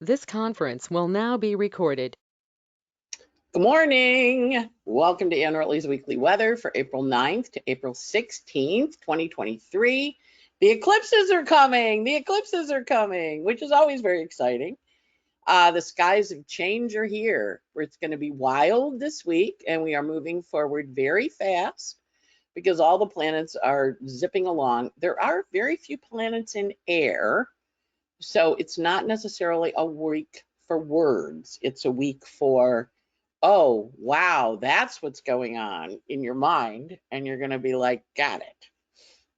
This conference will now be recorded. Good morning. Welcome to Orteelee's weekly weather for April 9th to April 16th, 2023. The eclipses are coming. The eclipses are coming, which is always very exciting. The skies of change are here. It's going to be wild this week, and we are moving forward very fast because all the planets are zipping along. There are very few planets in air, so it's not necessarily a week for words. It's a week for, oh, wow, that's what's going on in your mind. And you're going to be like, got it.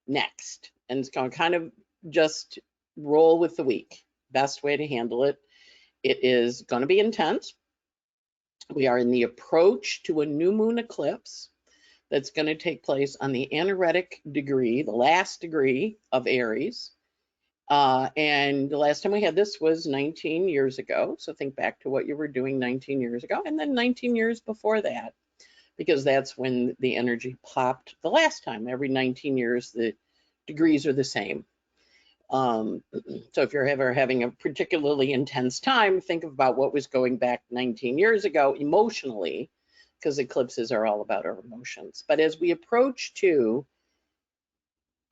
Next. And it's going to kind of just roll with the week. Best way to handle it. It is going to be intense. We are in the approach to a new moon eclipse that's going to take place on the anaeretic degree, the last degree of Aries. And the last time we had this was 19 years ago. So think back to what you were doing 19 years ago, and then 19 years before that, because that's when the energy popped the last time. Every 19 years, the degrees are the same. So if you're ever having a particularly intense time, think about what was going back 19 years ago emotionally, because eclipses are all about our emotions. But as we approach to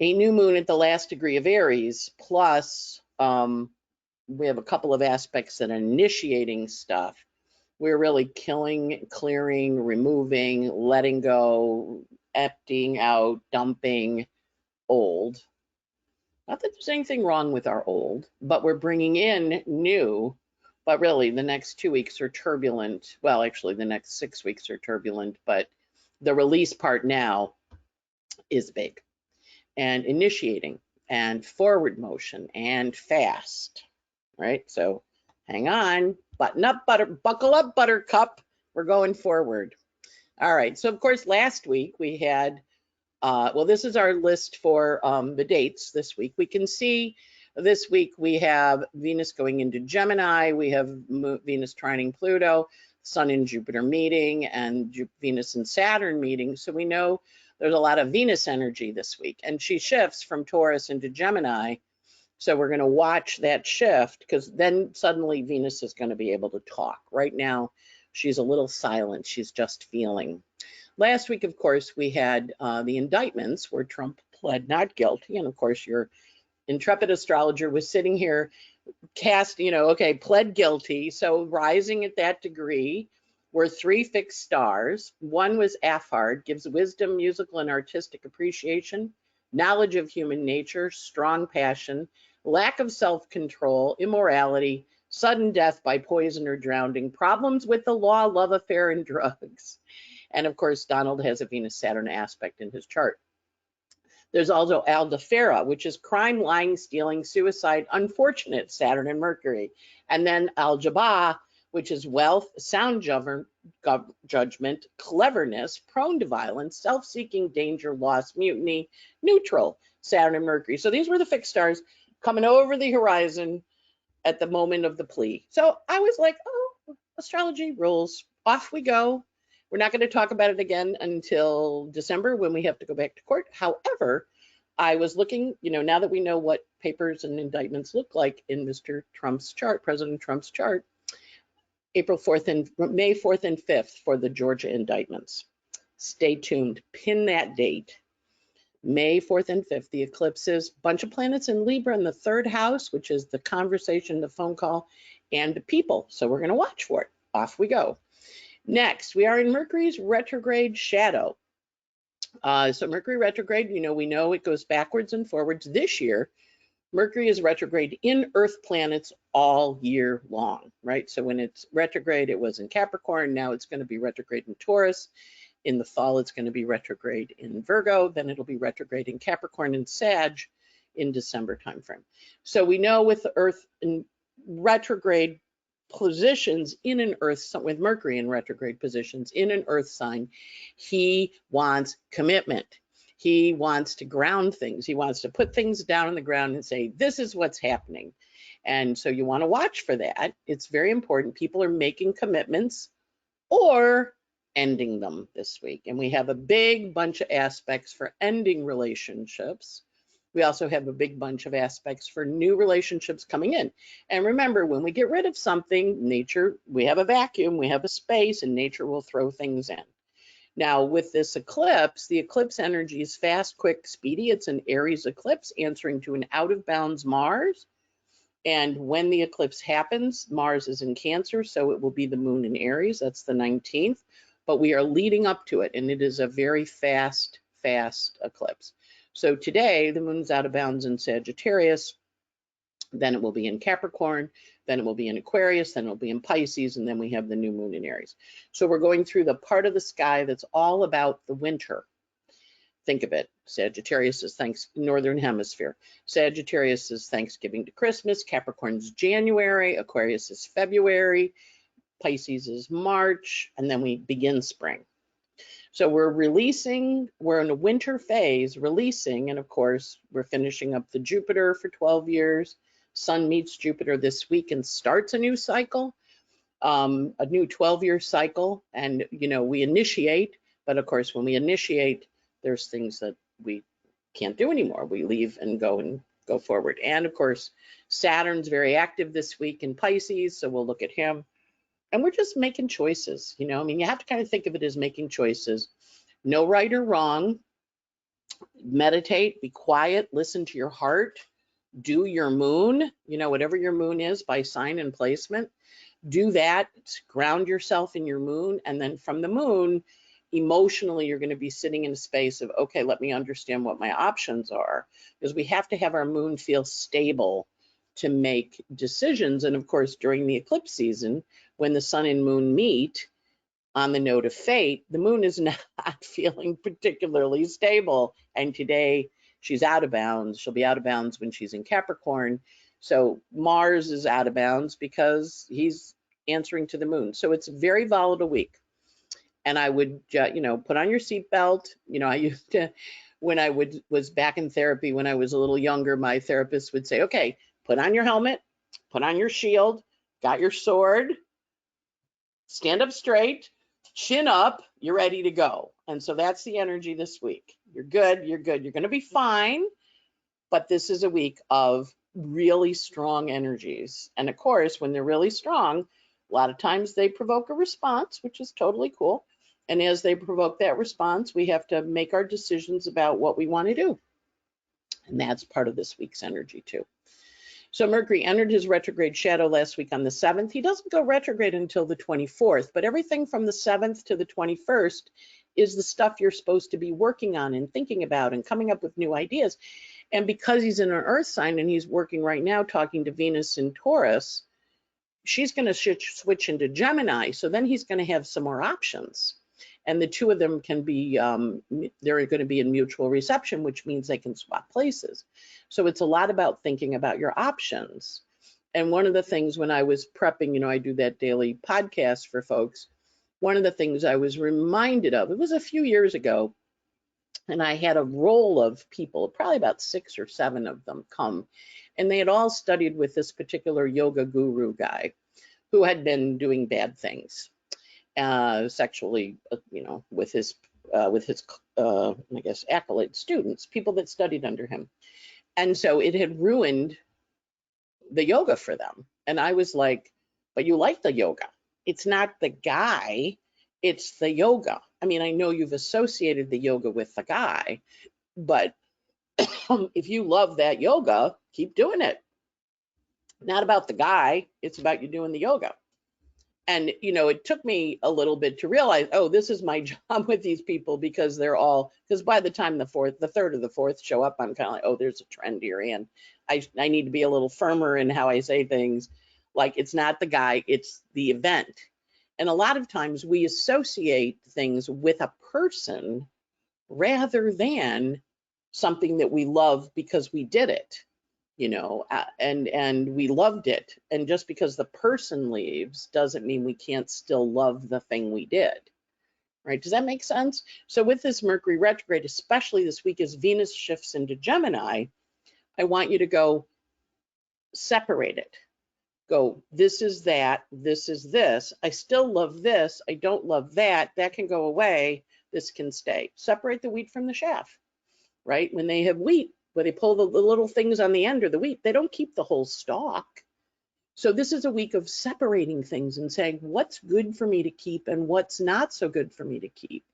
a new moon at the last degree of Aries, plus we have a couple of aspects that are initiating stuff. We're really killing, clearing, removing, letting go, emptying out, dumping old. Not that there's anything wrong with our old, but we're bringing in new. But really, the next 2 weeks are turbulent. Well, actually, the next 6 weeks are turbulent, but the release part now is big. And initiating and forward motion and fast, right? So hang on, button up, buckle up, buttercup. We're going forward. All right, so of course, last week we had, well, this is our list for the dates this week. We can see this week we have Venus going into Gemini, we have Venus trining Pluto, Sun and Jupiter meeting, and Venus and Saturn meeting. So we know there's a lot of Venus energy this week, and she shifts from Taurus into Gemini. So we're going to watch that shift, because then suddenly Venus is going to be able to talk. Right now, she's a little silent. She's just feeling. Last week, of course, we had the indictments where Trump pled not guilty. And of course, your intrepid astrologer was sitting here okay, pled guilty. So rising at that degree were 3 fixed stars. One was Afard, gives wisdom, musical and artistic appreciation, knowledge of human nature, strong passion, lack of self-control, immorality, sudden death by poison or drowning, problems with the law, love affair, and drugs. And of course, Donald has a Venus-Saturn aspect in his chart. There's also Aldeferra, which is crime, lying, stealing, suicide, unfortunate, Saturn and Mercury. And then Al-Jabah, which is wealth, sound judgment, cleverness, prone to violence, self-seeking, danger, loss, mutiny, neutral, Saturn and Mercury. So these were the fixed stars coming over the horizon at the moment of the plea. So I was like, oh, astrology rules. Off we go. We're not going to talk about it again until December when we have to go back to court. However, I was looking, now that we know what papers and indictments look like in Mr. Trump's chart, President Trump's chart, April 4th and May 4th and 5th for the Georgia indictments. Stay tuned. Pin that date. May 4th and 5th, the eclipses, bunch of planets in Libra in the 3rd house, which is the conversation, the phone call, and the people. So we're going to watch for it. Off we go. Next, we are in Mercury's retrograde shadow. So Mercury retrograde, we know it goes backwards and forwards. This year, Mercury is retrograde in Earth planets all year long, right? So when it's retrograde, it was in Capricorn. Now it's going to be retrograde in Taurus. In the fall, it's going to be retrograde in Virgo. Then it'll be retrograde in Capricorn and Sag in December timeframe. So we know with the Earth in retrograde positions in an Earth, with Mercury in retrograde positions in an Earth sign, he wants commitment. He wants to ground things. He wants to put things down on the ground and say, this is what's happening. And so you want to watch for that. It's very important. People are making commitments or ending them this week. And we have a big bunch of aspects for ending relationships. We also have a big bunch of aspects for new relationships coming in. And remember, when we get rid of something, nature, we have a vacuum, we have a space, and nature will throw things in. Now, with this eclipse, the eclipse energy is fast, quick, speedy. It's an Aries eclipse answering to an out of bounds Mars. And when the eclipse happens, Mars is in Cancer, so it will be the moon in Aries. That's the 19th. But we are leading up to it, and it is a very fast eclipse. So today, the moon's out of bounds in Sagittarius, then it will be in Capricorn, then it will be in Aquarius, then it'll be in Pisces, and then we have the new moon in Aries. So we're going through the part of the sky that's all about the winter. Think of it. Sagittarius is Northern Hemisphere. Sagittarius is Thanksgiving to Christmas. Capricorn's January. Aquarius is February. Pisces is March. And then we begin spring. So we're in a winter phase, releasing, and of course, we're finishing up the Jupiter for 12 years. Sun meets Jupiter this week and starts a new cycle, a new 12-year cycle. And, we initiate, but of course, when we initiate, there's things that we can't do anymore. We leave and go forward. And of course, Saturn's very active this week in Pisces, so we'll look at him. And we're just making choices, you have to kind of think of it as making choices. No right or wrong. Meditate, be quiet, listen to your heart, do your moon, whatever your moon is by sign and placement. Do that, ground yourself in your moon, and then from the moon, emotionally, you're going to be sitting in a space of, okay, let me understand what my options are, because we have to have our moon feel stable to make decisions. And of course, during the eclipse season, when the sun and moon meet on the node of fate, the moon is not feeling particularly stable. And today she's out of bounds. She'll be out of bounds when she's in Capricorn. So Mars is out of bounds because he's answering to the moon. So it's a very volatile week. And I would, put on your seatbelt. I used to, when I was back in therapy, when I was a little younger, my therapist would say, okay, put on your helmet, put on your shield, got your sword, stand up straight, chin up, you're ready to go. And so that's the energy this week. You're good, you're good. You're going to be fine. But this is a week of really strong energies. And of course, when they're really strong, a lot of times they provoke a response, which is totally cool. And as they provoke that response, we have to make our decisions about what we want to do. And that's part of this week's energy too. So Mercury entered his retrograde shadow last week on the 7th. He doesn't go retrograde until the 24th, but everything from the 7th to the 21st is the stuff you're supposed to be working on and thinking about and coming up with new ideas. And because he's in an earth sign and he's working right now talking to Venus in Taurus, she's going to switch into Gemini. So then he's going to have some more options. And the two of them can be, they're going to be in mutual reception, which means they can swap places. So it's a lot about thinking about your options. And one of the things when I was prepping, I do that daily podcast for folks. One of the things I was reminded of, it was a few years ago, and I had a roll of people, probably about 6 or 7 of them come, and they had all studied with this particular yoga guru guy who had been doing bad things. Sexually, with his I guess, accolade students, people that studied under him. And so it had ruined the yoga for them. And I was like, but you like the yoga. It's not the guy, it's the yoga. I mean, I know you've associated the yoga with the guy, but if you love that yoga, keep doing it. Not about the guy, it's about you doing the yoga. And, it took me a little bit to realize, oh, this is my job with these people, because because by the time the third or the fourth show up, I'm kind of like, oh, there's a trend here. And I need to be a little firmer in how I say things. Like, it's not the guy, it's the event. And a lot of times we associate things with a person rather than something that we love because we did it. And we loved it. And just because the person leaves doesn't mean we can't still love the thing we did, right? Does that make sense? So with this Mercury retrograde, especially this week as Venus shifts into Gemini, I want you to go separate it. Go, this is that, this is this. I still love this. I don't love that. That can go away. This can stay. Separate the wheat from the chaff, right? When they have wheat, where they pull the little things on the end or the wheat. They don't keep the whole stalk. So this is a week of separating things and saying what's good for me to keep and what's not so good for me to keep.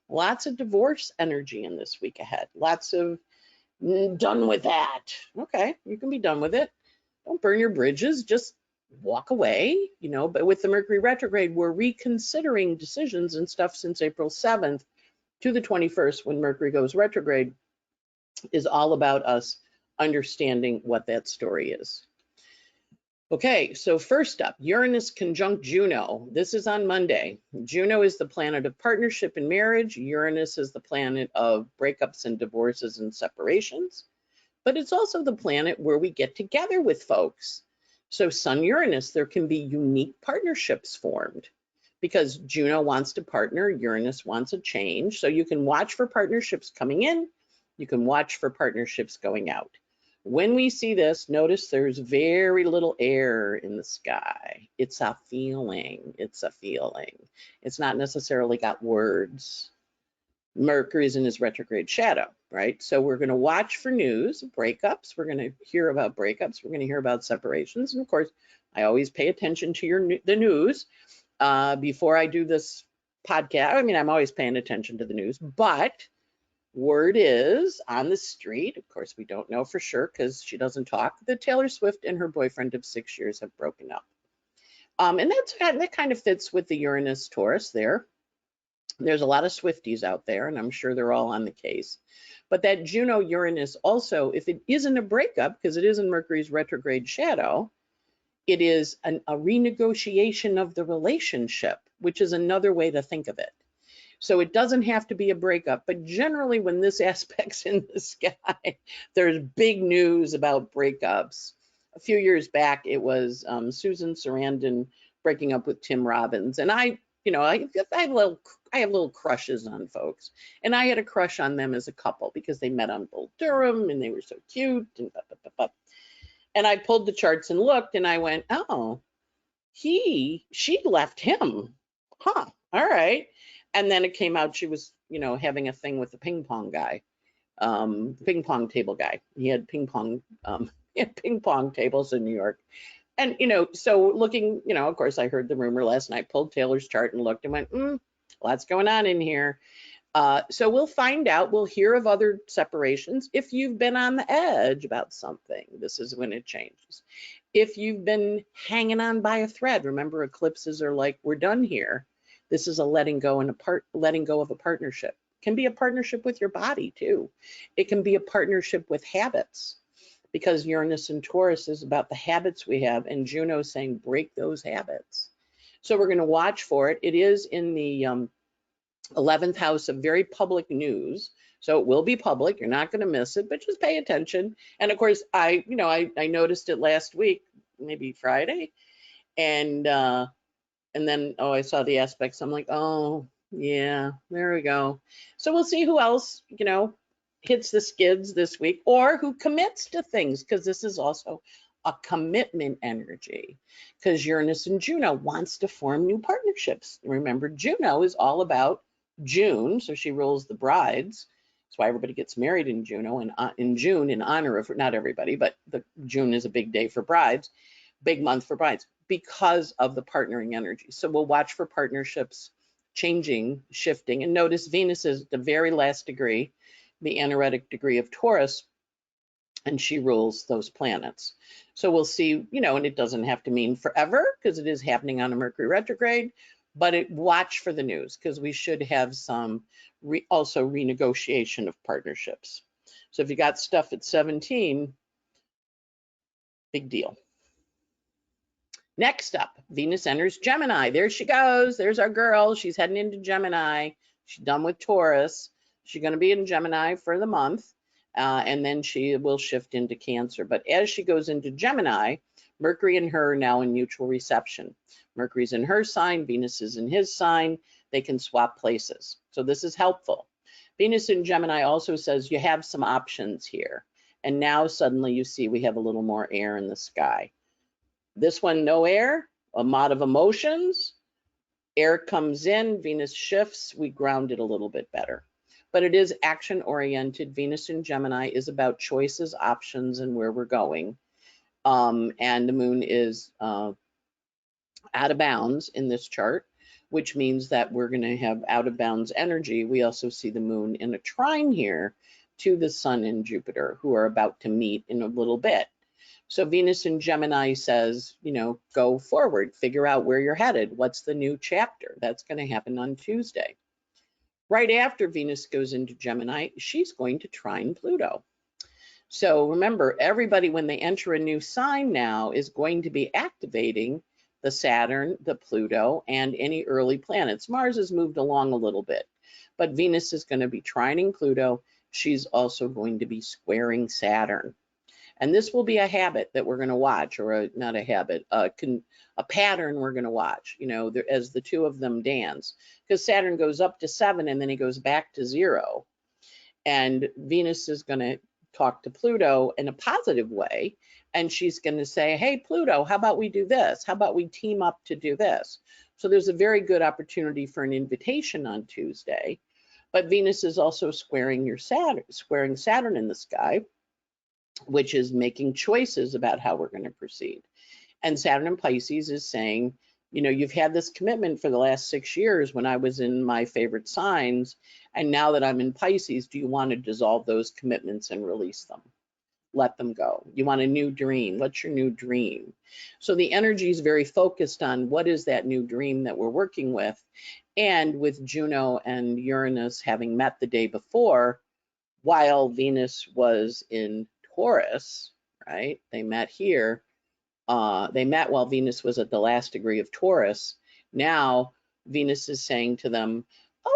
Lots of divorce energy in this week ahead. Lots of done with that. Okay, you can be done with it. Don't burn your bridges, just walk away, you know. But with the Mercury retrograde, we're reconsidering decisions and stuff since April 7th to the 21st, when Mercury goes retrograde, is all about us understanding what that story is. Okay, so first up, Uranus conjunct Juno. This is on Monday. Juno is the planet of partnership and marriage. Uranus is the planet of breakups and divorces and separations. But it's also the planet where we get together with folks. So Sun Uranus, there can be unique partnerships formed because Juno wants to partner, Uranus wants a change. So you can watch for partnerships coming in, you can watch for partnerships going out. When we see this, notice there's very little air in the sky. It's a feeling, it's a feeling. It's not necessarily got words. Mercury's in his retrograde shadow, right? So we're going to watch for news, breakups. We're going to hear about breakups. We're going to hear about separations. And of course, I always pay attention to the news before I do this podcast. I mean, I'm always paying attention to the news, but word is on the street, of course, we don't know for sure because she doesn't talk, that Taylor Swift and her boyfriend of 6 years have broken up. And that kind of fits with the Uranus Taurus there. There's a lot of Swifties out there, and I'm sure they're all on the case. But that Juno Uranus also, if it isn't a breakup, because it is in Mercury's retrograde shadow, it is a renegotiation of the relationship, which is another way to think of it. So it doesn't have to be a breakup, but generally when this aspect's in the sky, there's big news about breakups. A few years back, it was Susan Sarandon breaking up with Tim Robbins. And I have little crushes on folks. And I had a crush on them as a couple because they met on Bull Durham and they were so cute. And I pulled the charts and looked and I went, oh, she left him. Huh, all right. And then it came out she was, having a thing with the ping pong guy, ping pong table guy. He had ping pong tables in New York. And, so looking, of course, I heard the rumor last night, pulled Taylor's chart and looked and went, lots going on in here. So we'll find out. We'll hear of other separations. If you've been on the edge about something, this is when it changes. If you've been hanging on by a thread, remember eclipses are like, we're done here. This is a letting go of a partnership. It can be a partnership with your body too. It can be a partnership with habits because Uranus and Taurus is about the habits we have and Juno is saying break those habits. So we're going to watch for it. It is in the 11th house of very public news. So it will be public. You're not going to miss it, but just pay attention. And of course, I noticed it last week, maybe Friday. And then, I saw the aspects. I'm like, oh, yeah, there we go. So we'll see who else, hits the skids this week or who commits to things, because this is also a commitment energy, because Uranus and Juno wants to form new partnerships. Remember, Juno is all about June, so she rules the brides. That's why everybody gets married in June in honor of, not everybody, but June is a big day for brides, big month for brides, because of the partnering energy. So we'll watch for partnerships changing, shifting, and notice Venus is the very last degree, the anaeretic degree of Taurus, and she rules those planets. So we'll see, and it doesn't have to mean forever because it is happening on a Mercury retrograde, but watch for the news because we should have some also renegotiation of partnerships. So if you got stuff at 17, big deal. Next up, Venus enters Gemini. There she goes. There's our girl. She's heading into Gemini. She's done with Taurus. She's going to be in Gemini for the month, and then she will shift into Cancer. But as she goes into Gemini, Mercury and her are now in mutual reception. Mercury's in her sign. Venus is in his sign. They can swap places. So this is helpful. Venus in Gemini also says you have some options here. And now suddenly you see we have a little more air in the sky. This one, no air, a lot of emotions. Air comes in, Venus shifts, we ground it a little bit better. but it is action oriented. Venus in Gemini is about choices, options, and where we're going. And the moon is out of bounds in this chart, which means that we're going to have out of bounds energy. We also see the moon in a trine here to the sun and Jupiter, who are about to meet in a little bit. So Venus in Gemini says, you know, go forward, figure out where you're headed. What's the new chapter? That's going to happen on Tuesday. Right after Venus goes into Gemini, she's going to trine Pluto. So remember, everybody, when they enter a new sign now, is going to be activating the Saturn, the Pluto, and any early planets. Mars has moved along a little bit, but Venus is going to be trining Pluto. She's also going to be squaring Saturn. And this will be a habit that we're going to watch, or not a habit, a pattern we're going to watch, you know, as the two of them dance. Because Saturn goes up to 7 and then he goes back to 0. And Venus is going to talk to Pluto in a positive way. And she's going to say, hey, Pluto, how about we do this? How about we team up to do this? So there's a very good opportunity for an invitation on Tuesday. But Venus is also squaring Saturn in the sky, which is making choices about how we're going to proceed. And Saturn in Pisces is saying, you know, you've had this commitment for the last 6 years when I was in my favorite signs, and now that I'm in Pisces, do you want to dissolve those commitments and release them? Let them go. You want a new dream. What's your new dream? So the energy is very focused on what is that new dream that we're working with. And with Juno and Uranus having met the day before, while Venus was in Taurus, right? They met here. They met while Venus was at the last degree of Taurus. Now Venus is saying to them,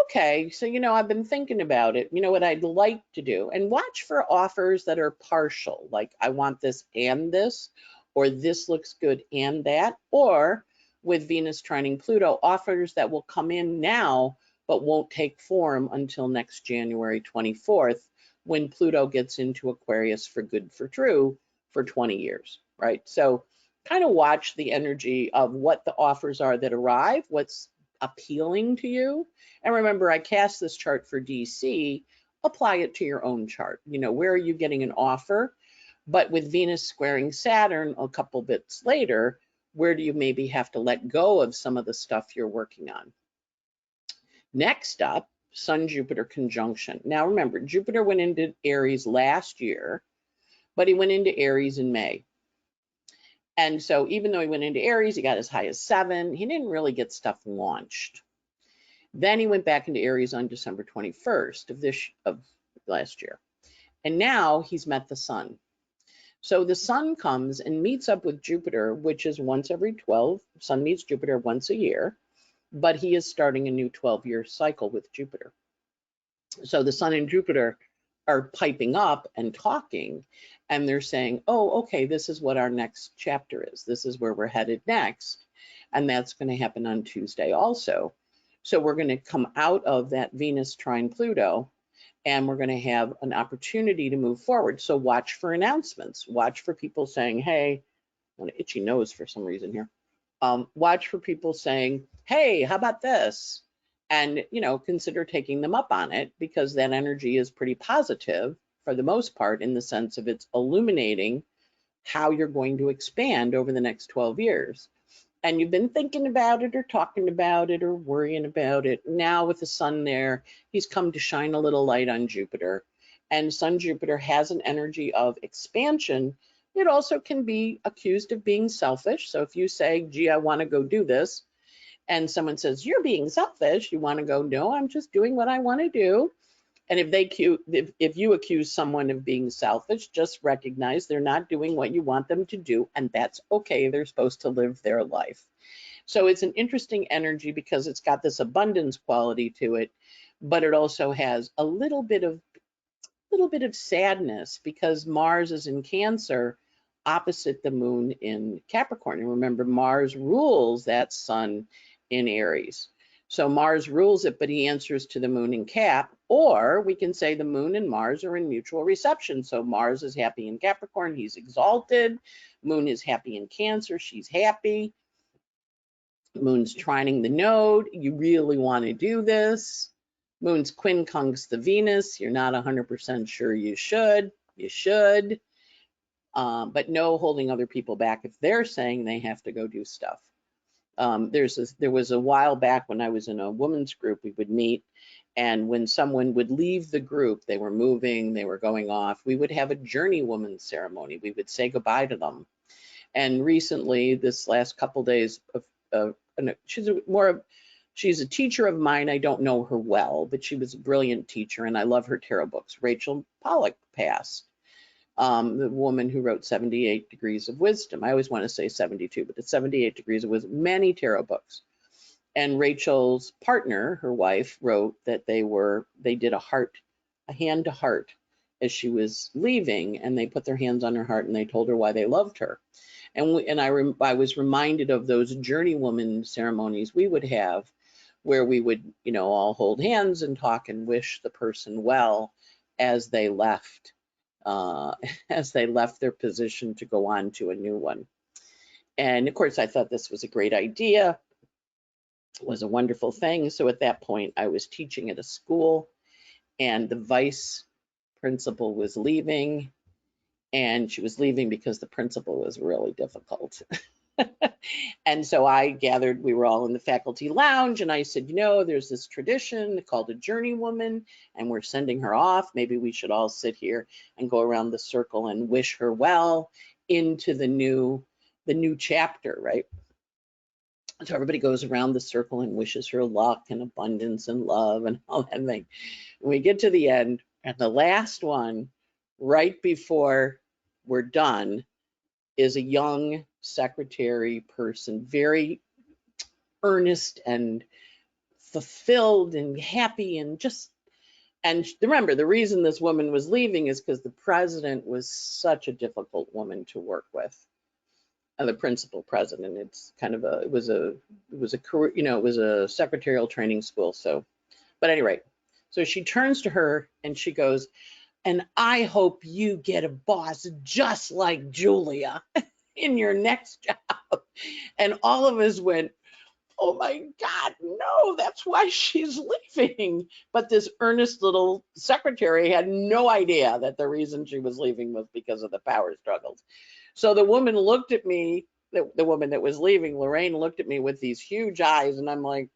okay, so, you know, I've been thinking about it. You know what I'd like to do? And watch for offers that are partial, like I want this and this, or this looks good and that, or with Venus trining Pluto, offers that will come in now, but won't take form until next January 24th, when Pluto gets into Aquarius for good for true for 20 years, right? So kind of watch the energy of what the offers are that arrive, what's appealing to you. And remember, I cast this chart for DC, apply it to your own chart. You know, where are you getting an offer? But with Venus squaring Saturn a couple bits later, where do you maybe have to let go of some of the stuff you're working on? Next up, Sun-Jupiter conjunction. Now remember, Jupiter went into Aries last year, but he went into Aries in May. And so even though he went into Aries, he got as high as 7. He didn't really get stuff launched. Then he went back into Aries on December 21st of last year. And now he's met the sun. So the sun comes and meets up with Jupiter, which is once every 12. Sun meets Jupiter once a year, but he is starting a new 12-year cycle with Jupiter. So the sun and Jupiter are piping up and talking, and they're saying, oh, okay, this is what our next chapter is. This is where we're headed next. And that's going to happen on Tuesday also. So we're going to come out of that Venus trine Pluto, and we're going to have an opportunity to move forward. So watch for announcements. Watch for people saying, hey, I want an itchy nose for some reason here. Watch for people saying, hey, how about this? And, you know, consider taking them up on it, because that energy is pretty positive for the most part, in the sense of it's illuminating how you're going to expand over the next 12 years. And you've been thinking about it or talking about it or worrying about it. Now with the sun there, he's come to shine a little light on Jupiter. And Sun-Jupiter has an energy of expansion. It also can be accused of being selfish. So if you say, gee, I want to go do this, and someone says, you're being selfish, you want to go, no, I'm just doing what I want to do. And if you accuse someone of being selfish, just recognize they're not doing what you want them to do, and that's okay. They're supposed to live their life. So it's an interesting energy because it's got this abundance quality to it, but it also has a little bit of sadness, because Mars is in Cancer opposite the moon in Capricorn. And remember, Mars rules that sun in Aries. So Mars rules it, but he answers to the moon in Cap. Or we can say the moon and Mars are in mutual reception. So Mars is happy in Capricorn, he's exalted. Moon is happy in Cancer, she's happy. Moon's trining the node, you really want to do this. Moon's quincunx the Venus. You're not 100% sure you should. You should. But no holding other people back if they're saying they have to go do stuff. There was a while back when I was in a women's group, we would meet, and when someone would leave the group, they were moving, they were going off, we would have a journeywoman ceremony. We would say goodbye to them. And recently, this last couple days, she's a teacher of mine. I don't know her well, but she was a brilliant teacher, and I love her tarot books. Rachel Pollack passed. The woman who wrote 78 Degrees of Wisdom. I always want to say 72, but it's 78 Degrees of Wisdom, many tarot books. And Rachel's partner, her wife, wrote that they did a hand to heart as she was leaving, and they put their hands on her heart and they told her why they loved her. And I was reminded of those journeywoman ceremonies we would have, where we would, all hold hands and talk and wish the person well as they left. As they left their position to go on to a new one. And of course, I thought this was a great idea. It was a wonderful thing. So at that point, I was teaching at a school, and the vice principal was leaving, and she was leaving because the principal was really difficult. And so we were all in the faculty lounge, and I said, there's this tradition called a journeywoman, and we're sending her off. Maybe we should all sit here and go around the circle and wish her well into the new chapter, right? So everybody goes around the circle and wishes her luck and abundance and love and all that thing. And we get to the end, and the last one, right before we're done, is a young secretary person, very earnest and fulfilled and happy, and remember, the reason this woman was leaving is because the president was such a difficult woman to work with. The principal president, it was a career, it was a secretarial training school. So, but anyway, so she turns to her and she goes, "And I hope you get a boss just like Julia in your next job." And all of us went, "Oh my God, no, that's why she's leaving." But this earnest little secretary had no idea that the reason she was leaving was because of the power struggles. So the woman looked at me, the woman that was leaving, Lorraine, looked at me with these huge eyes, and I'm like,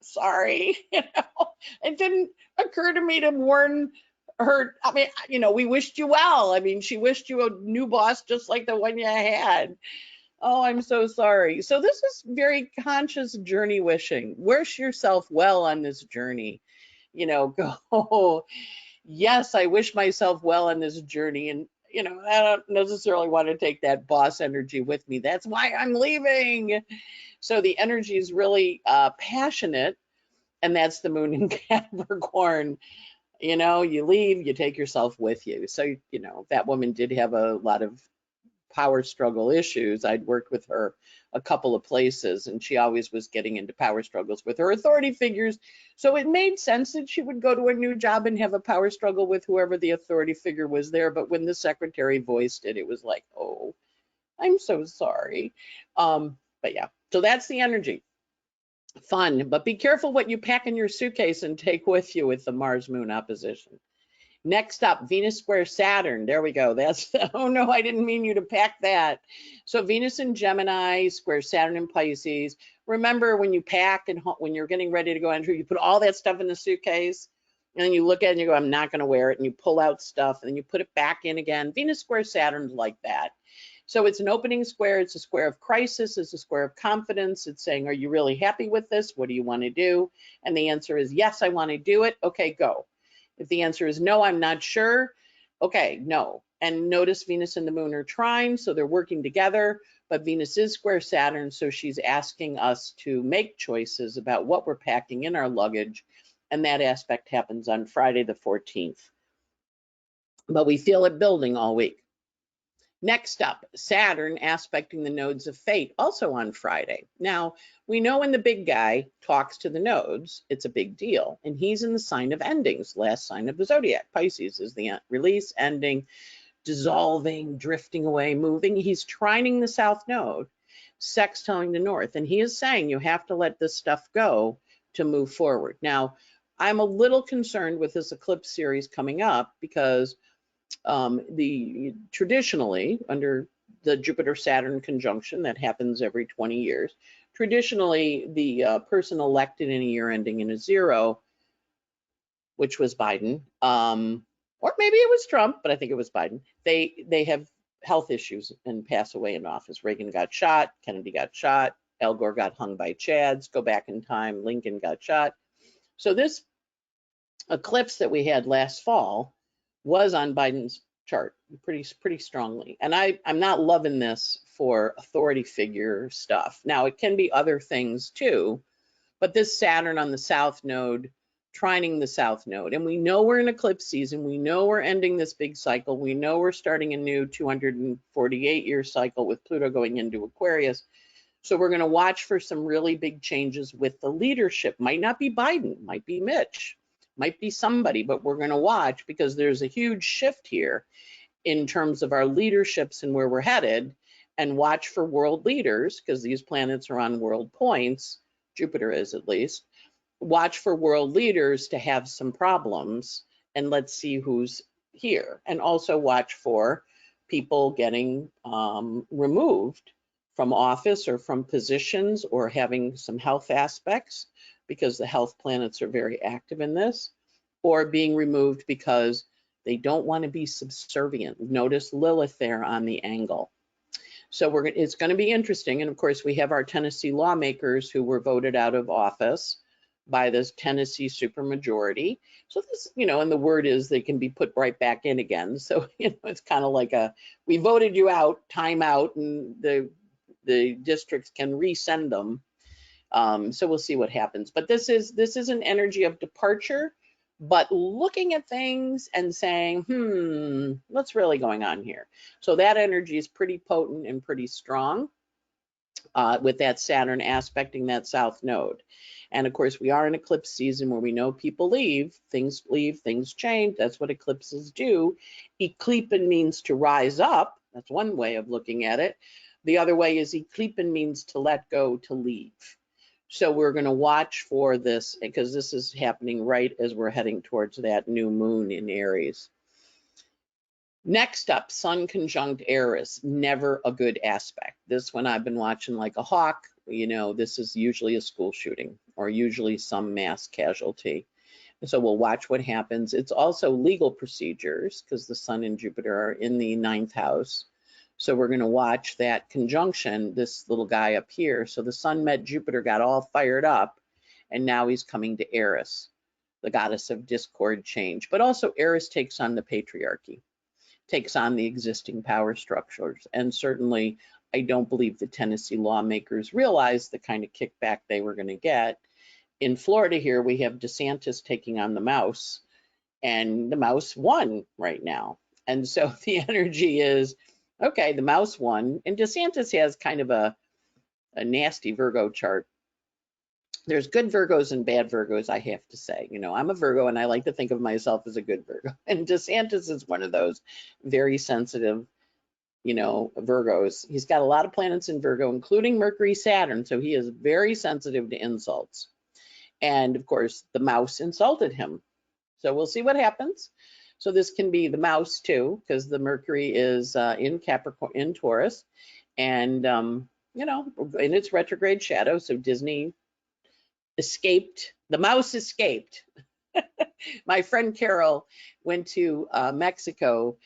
"Sorry." It didn't occur to me to warn her. I mean, we wished you well. I mean, she wished you a new boss just like the one you had. Oh, I'm so sorry. So this is very conscious journey wishing. Wish yourself well on this journey. Go, yes, I wish myself well on this journey. And, I don't necessarily want to take that boss energy with me. That's why I'm leaving. So the energy is really passionate, and that's the moon in Capricorn. You leave, you take yourself with you. So, that woman did have a lot of power struggle issues. I'd worked with her a couple of places, and she always was getting into power struggles with her authority figures. So it made sense that she would go to a new job and have a power struggle with whoever the authority figure was there. But when the secretary voiced it, it was like, "Oh, I'm so sorry." But yeah, so that's the energy. Fun, but be careful what you pack in your suitcase and take with you with the Mars Moon opposition. Next up, Venus square Saturn. There we go. Oh no, I didn't mean you to pack that. So Venus in Gemini, square Saturn in Pisces. Remember, when you pack and when you're getting ready to go enter, you put all that stuff in the suitcase, and then you look at it and you go, "I'm not going to wear it," and you pull out stuff and then you put it back in again. Venus square Saturn's like that. So it's an opening square. It's a square of crisis. It's a square of confidence. It's saying, "Are you really happy with this? What do you want to do?" And the answer is, "Yes, I want to do it." Okay, go. If the answer is no, I'm not sure. Okay, no. And notice Venus and the moon are trines, so they're working together, but Venus is square Saturn, so she's asking us to make choices about what we're packing in our luggage, and that aspect happens on Friday the 14th. But we feel it building all week. Next up, Saturn aspecting the nodes of fate, also on Friday. Now, we know when the big guy talks to the nodes, it's a big deal. And he's in the sign of endings, last sign of the zodiac. Pisces is the release, ending, dissolving, drifting away, moving. He's trining the south node, sextiling the north. And he is saying you have to let this stuff go to move forward. Now, I'm a little concerned with this eclipse series coming up because traditionally, under the Jupiter-Saturn conjunction that happens every 20 years, traditionally the person elected in a year ending in a 0, which was Biden, or maybe it was Trump, but I think it was Biden. They have health issues and pass away in office. Reagan got shot, Kennedy got shot, Al Gore got hung by Chads, go back in time, Lincoln got shot. So this eclipse that we had last fall was on Biden's chart pretty strongly. And I'm not loving this for authority figure stuff. Now, it can be other things too, but this Saturn on the south node, trining the south node, and we know we're in eclipse season. We know we're ending this big cycle. We know we're starting a new 248-year cycle with Pluto going into Aquarius. So we're going to watch for some really big changes with the leadership. Might not be Biden, might be Mitch, might be somebody, but we're going to watch because there's a huge shift here in terms of our leaderships and where we're headed, and watch for world leaders because these planets are on world points. Jupiter is, at least. Watch for world leaders to have some problems, and let's see who's here. And also watch for people getting removed from office or from positions or having some health aspects because the health planets are very active in this, or being removed because they don't want to be subservient. Notice Lilith there on the angle. So it's going to be interesting. And of course, we have our Tennessee lawmakers who were voted out of office by this Tennessee supermajority. So this, and the word is they can be put right back in again. So, it's kind of like we voted you out, time out, and the districts can resend them. So we'll see what happens. But this is an energy of departure, but looking at things and saying, what's really going on here? So that energy is pretty potent and pretty strong with that Saturn aspecting that south node. And of course, we are in eclipse season where we know people leave, things change. That's what eclipses do. Eclipse means to rise up. That's one way of looking at it. The other way is eclipse means to let go, to leave. So we're going to watch for this because this is happening right as we're heading towards that new moon in Aries. Next up, Sun conjunct Aries, never a good aspect. This one I've been watching like a hawk. This is usually a school shooting or usually some mass casualty. So we'll watch what happens. It's also legal procedures because the Sun and Jupiter are in the 9th house. So we're going to watch that conjunction, this little guy up here. So the Sun met Jupiter, got all fired up, and now he's coming to Aries, the goddess of discord, change. But also Aries takes on the patriarchy, takes on the existing power structures. And certainly, I don't believe the Tennessee lawmakers realized the kind of kickback they were going to get. In Florida here, we have DeSantis taking on the mouse, and the mouse won right now. And so the energy is, okay, the mouse won, and DeSantis has kind of a nasty Virgo chart. There's good Virgos and bad Virgos, I have to say. I'm a Virgo, and I like to think of myself as a good Virgo. And DeSantis is one of those very sensitive, Virgos. He's got a lot of planets in Virgo, including Mercury, Saturn, so he is very sensitive to insults. And of course, the mouse insulted him. So we'll see what happens. So this can be the mouse too, because the Mercury is in Capricorn, in Taurus, and in its retrograde shadow. So Disney escaped. The mouse escaped. My friend Carol went to Mexico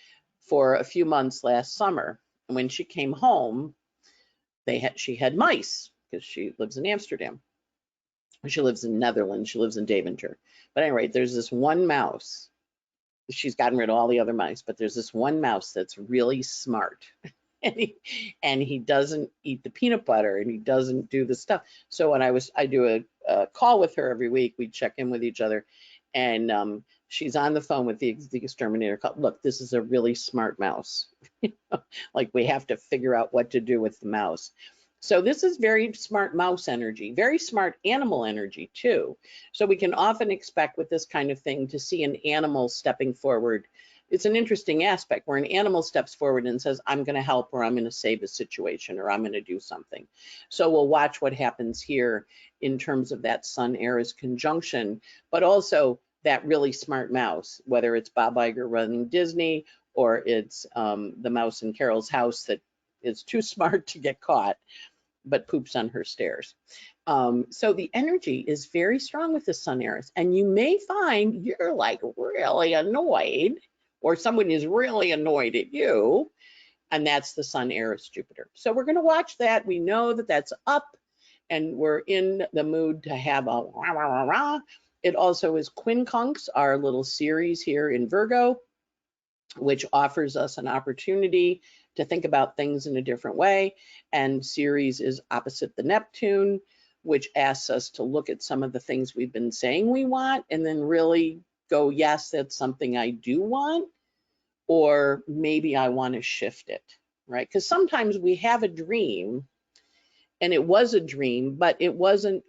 for a few months last summer, and when she came home, she had mice because she lives in Amsterdam. She lives in Netherlands. She lives in Deventer. But anyway, there's this one mouse. She's gotten rid of all the other mice, but there's this one mouse that's really smart. and he doesn't eat the peanut butter, and he doesn't do the stuff. So when I do a call with her every week, we check in with each other, and she's on the phone with the exterminator. Look, this is a really smart mouse. Like, we have to figure out what to do with the mouse. So this is very smart mouse energy, very smart animal energy too. So we can often expect with this kind of thing to see an animal stepping forward it's an interesting aspect where an animal steps forward and says, I'm going to help, or I'm going to save a situation, or I'm going to do something. So we'll watch what happens here in terms of that Sun-Aries conjunction, but also that really smart mouse, whether it's Bob Iger running Disney, or it's the mouse in Carol's house that is too smart to get caught, but poops on her stairs. So the energy is very strong with the Sun-Aries, and you may find you're like really annoyed, or someone is really annoyed at you, and that's the Sun-Aries Jupiter. So we're going to watch that. We know that that's up, and we're in the mood to have a rah, rah, rah, rah. It also is quincunx, our little series here in Virgo, which offers us an opportunity to think about things in a different way. And Ceres is opposite the Neptune, which asks us to look at some of the things we've been saying we want, and then really go, yes, that's something I do want, or maybe I want to shift it, right? Because sometimes we have a dream, and it was a dream, but it wasn't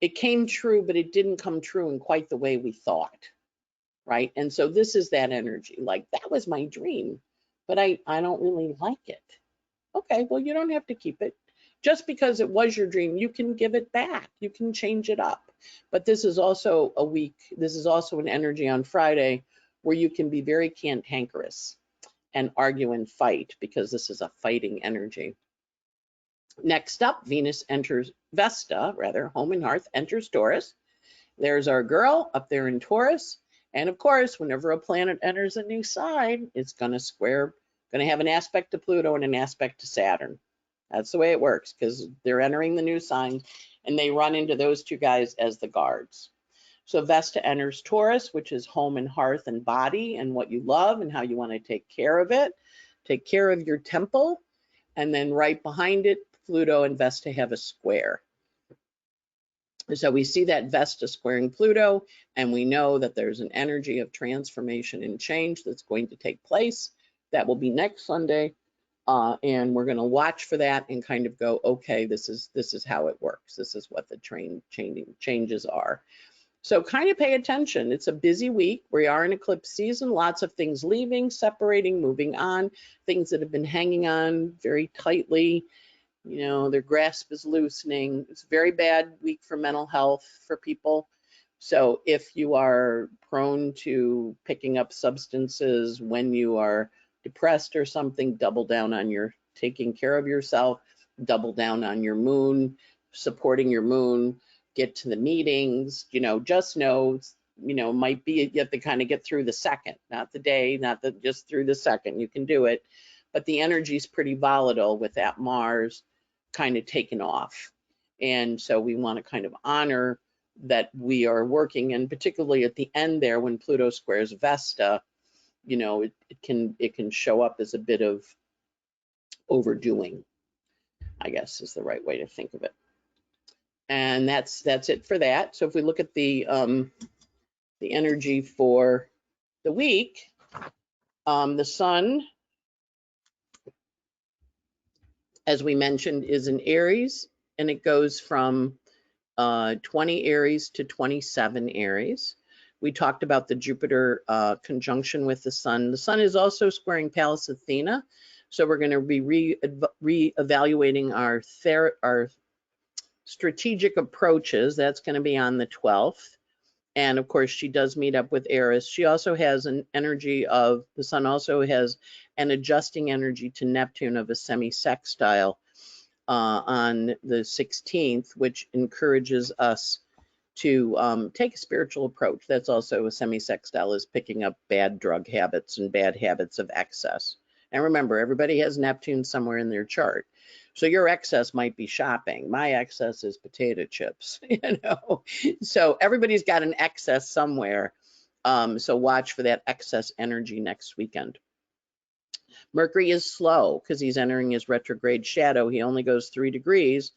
it came true, but it didn't come true in quite the way we thought. Right? And so this is that energy, like that was my dream, but I don't really like it. Okay, well, you don't have to keep it. Just because it was your dream, you can give it back. You can change it up. But this is also a week, this is also an energy on Friday where you can be very cantankerous and argue and fight, because this is a fighting energy. Next up, Venus enters Vesta, rather, home and hearth, enters Taurus. There's our girl up there in Taurus. And of course, whenever a planet enters a new sign, it's going to have an aspect to Pluto and an aspect to Saturn. That's the way it works, because they're entering the new sign, and they run into those two guys as the guards. So Vesta enters Taurus, which is home and hearth and body and what you love and how you want to take care of it. Take care of your temple. And then right behind it, Pluto and Vesta have a square. So we see that Vesta squaring Pluto, and we know that there's an energy of transformation and change that's going to take place. That will be next Sunday, and we're going to watch for that and kind of go, okay, this is how it works. This is what the changes are. So kind of pay attention. It's a busy week. We are in eclipse season. Lots of things leaving, separating, moving on. Things that have been hanging on very tightly. You know, their grasp is loosening. It's a very bad week for mental health for people. So if you are prone to picking up substances when you are depressed or something, double down on your taking care of yourself, double down on your moon, supporting your moon, get to the meetings, just know, might be you have to kind of get through the second, not the day, just through the second. You can do it. But the energy is pretty volatile with that Mars kind of taken off. And so we want to kind of honor that we are working, and particularly at the end there when Pluto squares Vesta, it can show up as a bit of overdoing, I guess is the right way to think of it. And that's it for that. So if we look at the energy for the week, the Sun, as we mentioned, is in Aries, and it goes from 20 Aries to 27 Aries. We talked about the Jupiter conjunction with the Sun. The Sun is also squaring Pallas Athena, so we're going to be re-evaluating our strategic approaches. That's going to be on the 12th. And of course, she does meet up with Aries. She also has an energy of, the Sun also has an adjusting energy to Neptune of a semi-sextile on the 16th, which encourages us to take a spiritual approach. That's also a semi-sextile, is picking up bad drug habits and bad habits of excess. And remember, everybody has Neptune somewhere in their chart. So your excess might be shopping. My excess is potato chips, So everybody's got an excess somewhere. So watch for that excess energy next weekend. Mercury is slow because he's entering his retrograde shadow. He only goes 3 degrees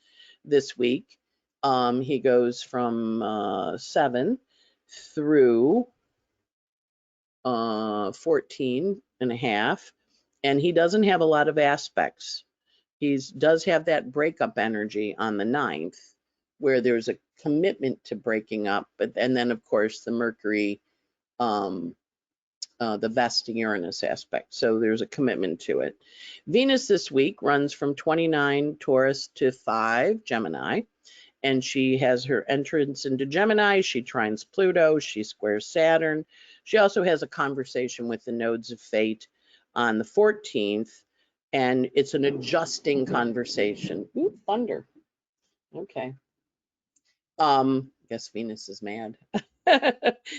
this week. He goes from 7 through 14 and a half, and he doesn't have a lot of aspects. He does have that breakup energy on the 9th, where there's a commitment to breaking up, and then of course the Mercury the Vesta Uranus aspect. So there's a commitment to it. Venus this week runs from 29 Taurus to 5 Gemini, and she has her entrance into Gemini. She trines Pluto. She squares Saturn. She also has a conversation with the nodes of fate on the 14th, and it's an adjusting conversation. Ooh, thunder. Okay. Guess Venus is mad.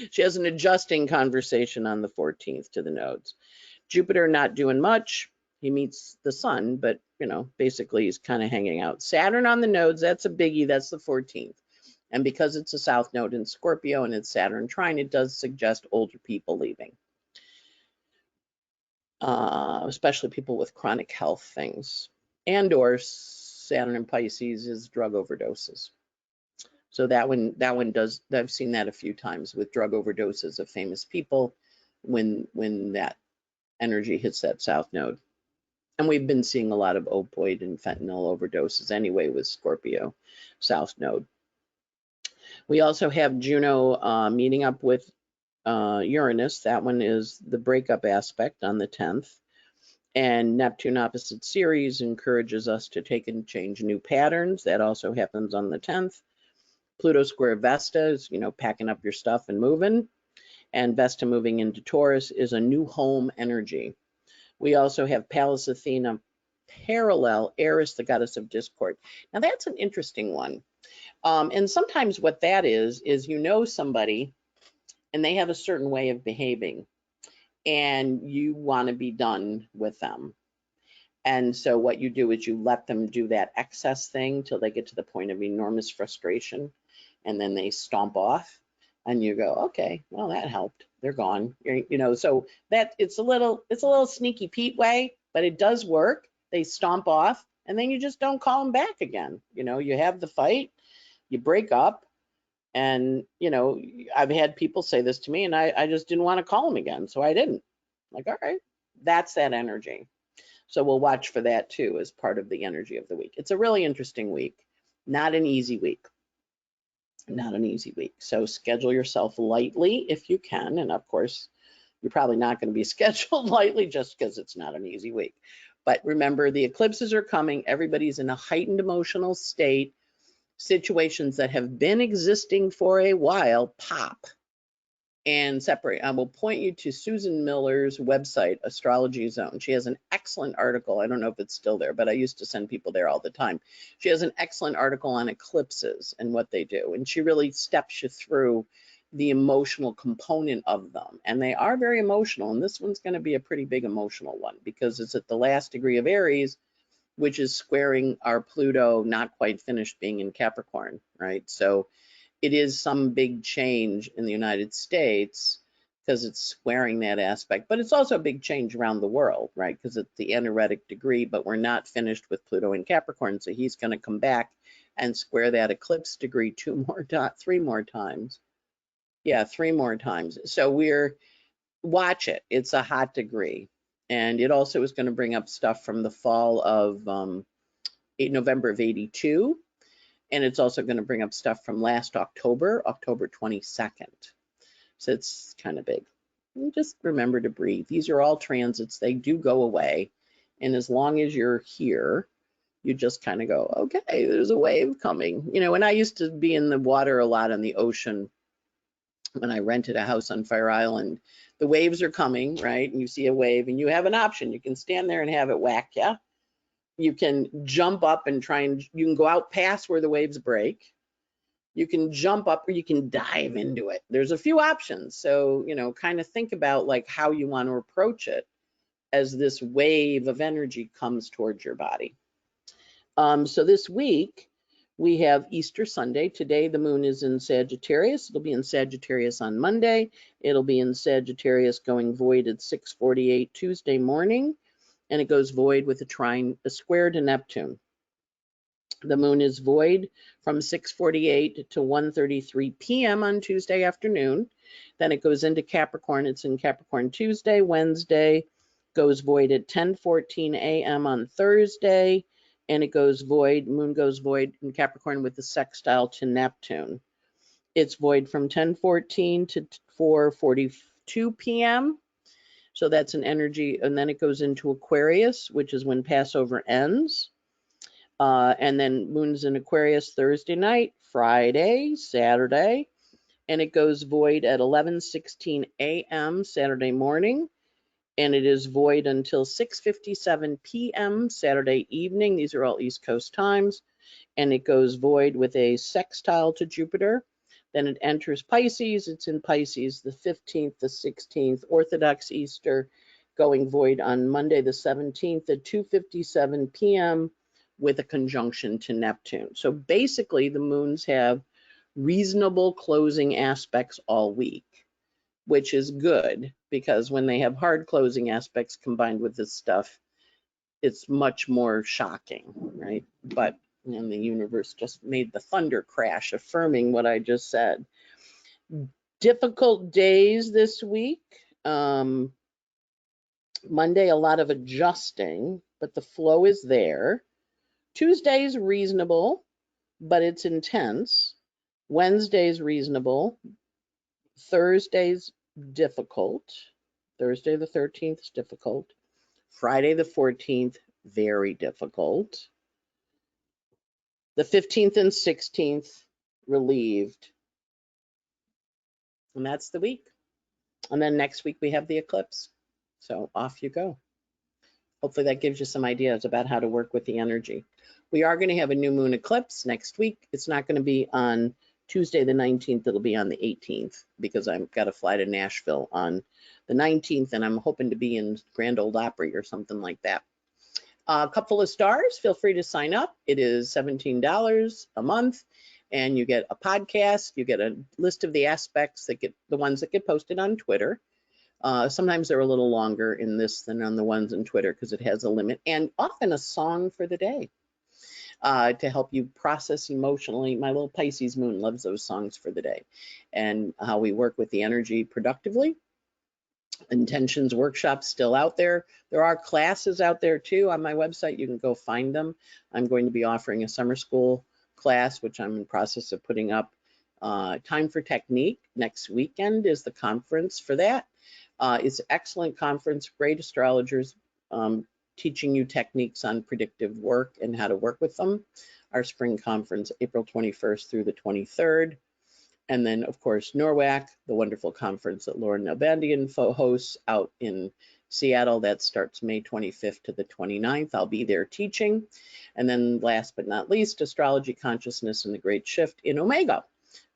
She has an adjusting conversation on the 14th to the nodes. Jupiter not doing much. He meets the sun, but basically he's kind of hanging out. Saturn on the nodes, that's a biggie. That's the 14th. And because it's a south node in Scorpio and it's Saturn trine, it does suggest older people leaving, especially people with chronic health things. And or Saturn in Pisces is drug overdoses. So that one does, I've seen that a few times with drug overdoses of famous people when that energy hits that south node. And we've been seeing a lot of opioid and fentanyl overdoses anyway with Scorpio south node. We also have Juno meeting up with Uranus. That one is the breakup aspect on the 10th. And Neptune opposite Ceres encourages us to take and change new patterns. That also happens on the 10th. Pluto square Vesta is, packing up your stuff and moving. And Vesta moving into Taurus is a new home energy. We also have Pallas Athena parallel Aries, the goddess of discord. Now that's an interesting one. And sometimes what that is somebody and they have a certain way of behaving and you want to be done with them. And so what you do is you let them do that excess thing till they get to the point of enormous frustration, and then they stomp off, and you go, okay, well, that helped. They're gone. So that it's a little sneaky Pete way, but it does work. They stomp off, and then you just don't call them back again. You have the fight, you break up, and I've had people say this to me, and I just didn't want to call them again, so I didn't. Like, all right, that's that energy. So we'll watch for that too as part of the energy of the week. It's a really interesting week, not an easy week. Not an easy week. So schedule yourself lightly if you can. And of course, you're probably not going to be scheduled lightly just because it's not an easy week. But remember, the eclipses are coming. Everybody's in a heightened emotional state. Situations that have been existing for a while pop and separate. I will point you to Susan Miller's website, Astrology Zone. She has an excellent article. I don't know if it's still there, but I used to send people there all the time. She has an excellent article on eclipses and what they do. And she really steps you through the emotional component of them. And they are very emotional. And this one's going to be a pretty big emotional one because it's at the last degree of Aries, which is squaring our Pluto, not quite finished being in Capricorn, right? So it is some big change in the United States because it's squaring that aspect, but it's also a big change around the world, right? Because it's the anaeretic degree, but we're not finished with Pluto in Capricorn, so he's going to come back and square that eclipse degree 3 more times. Yeah, 3 more times. So watch it. It's a hot degree, and it also is going to bring up stuff from the fall of November of '82. And it's also going to bring up stuff from last October 22nd. So it's kind of big. And just remember to breathe. These are all transits. They do go away. And as long as you're here, you just kind of go, okay, there's a wave coming. And I used to be in the water a lot on the ocean when I rented a house on Fire Island. The waves are coming, right? And you see a wave and you have an option. You can stand there and have it whack you. You can jump up and you can go out past where the waves break. You can jump up or you can dive into it. There's a few options. So, kind of think about like how you want to approach it as this wave of energy comes towards your body. So this week we have Easter Sunday. Today the moon is in Sagittarius. It'll be in Sagittarius on Monday. It'll be in Sagittarius going void at 6:48 Tuesday morning. And it goes void with a square to Neptune. The moon is void from 6:48 to 1:33 p.m. on Tuesday afternoon. Then it goes into Capricorn. It's in Capricorn Tuesday. Wednesday goes void at 10:14 a.m. on Thursday. And it goes void, moon goes void in Capricorn with the sextile to Neptune. It's void from 10:14 to 4:42 p.m. So that's an energy, and then it goes into Aquarius, which is when Passover ends. And then moon's in Aquarius Thursday night, Friday, Saturday, and it goes void at 11:16 a.m. Saturday morning, and it is void until 6:57 p.m. Saturday evening. These are all East Coast times, and it goes void with a sextile to Jupiter. Then it enters Pisces. It's in Pisces the 15th, the 16th, Orthodox Easter, going void on Monday the 17th at 2:57 p.m. with a conjunction to Neptune. So basically, the moons have reasonable closing aspects all week, which is good, because when they have hard closing aspects combined with this stuff, it's much more shocking, right? But and the universe just made the thunder crash, affirming what I just said. Difficult days this week. Monday, a lot of adjusting, but the flow is there. Tuesday's reasonable, but it's intense. Wednesday's reasonable. Thursday's difficult. Thursday the 13th is difficult. Friday the 14th, very difficult. The 15th and 16th, relieved. And that's the week. And then next week we have the eclipse. So off you go. Hopefully that gives you some ideas about how to work with the energy. We are going to have a new moon eclipse next week. It's not going to be on Tuesday the 19th. It'll be on the 18th, because I've got to fly to Nashville on the 19th, and I'm hoping to be in Grand Ole Opry or something like that. A couple of stars, feel free to sign up. It is $17 a month, and you get a podcast. You get a list of the aspects that get the ones that get posted on Twitter. Sometimes they're a little longer in this than on the ones on Twitter, because it has a limit, and often a song for the day to help you process emotionally. My little Pisces moon loves those songs for the day, and how we work with the energy productively. Intentions workshops still out there. There are classes out there too on my website. You can go find them. I'm going to be offering a summer school class, which I'm in process of putting up. Time for Technique next weekend is the conference for that. It's an excellent conference, great astrologers teaching you techniques on predictive work and how to work with them. Our spring conference, April 21st through the 23rd. And then, of course, NORWAC, the wonderful conference that Lauren Nalbandian hosts out in Seattle. That starts May 25th to the 29th. I'll be there teaching. And then last but not least, Astrology, Consciousness, and the Great Shift in Omega.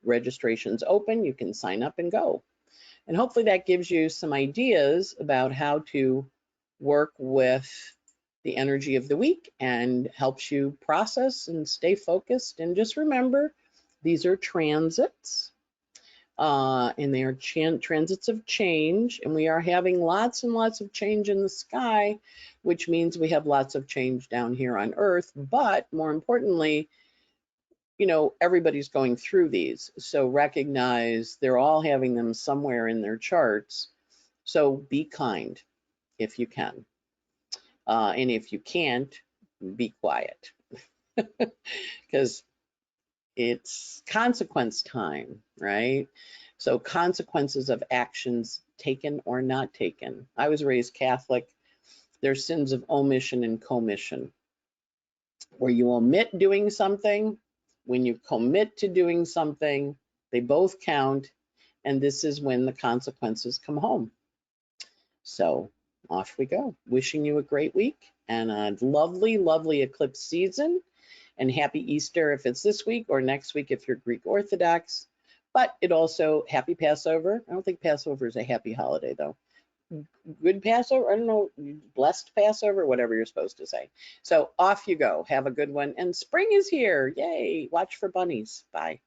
Registration's open. You can sign up and go. And hopefully that gives you some ideas about how to work with the energy of the week and helps you process and stay focused. And just remember, these are transits, and they are transits of change, and we are having lots and lots of change in the sky, which means we have lots of change down here on Earth. But more importantly, you know, everybody's going through these, so recognize they're all having them somewhere in their charts. So be kind if you can, and if you can't, be quiet, because it's consequence time, right? So consequences of actions taken or not taken. I was raised Catholic. There's sins of omission and commission. Where you omit doing something, when you commit to doing something, they both count, and this is when the consequences come home. So off we go. Wishing you a great week and a lovely, lovely eclipse season. And happy Easter if it's this week, or next week if you're Greek Orthodox. But it also, happy Passover. I don't think Passover is a happy holiday though. Good Passover, I don't know, blessed Passover, whatever you're supposed to say. So off you go. Have a good one. And spring is here. Yay. Watch for bunnies. Bye.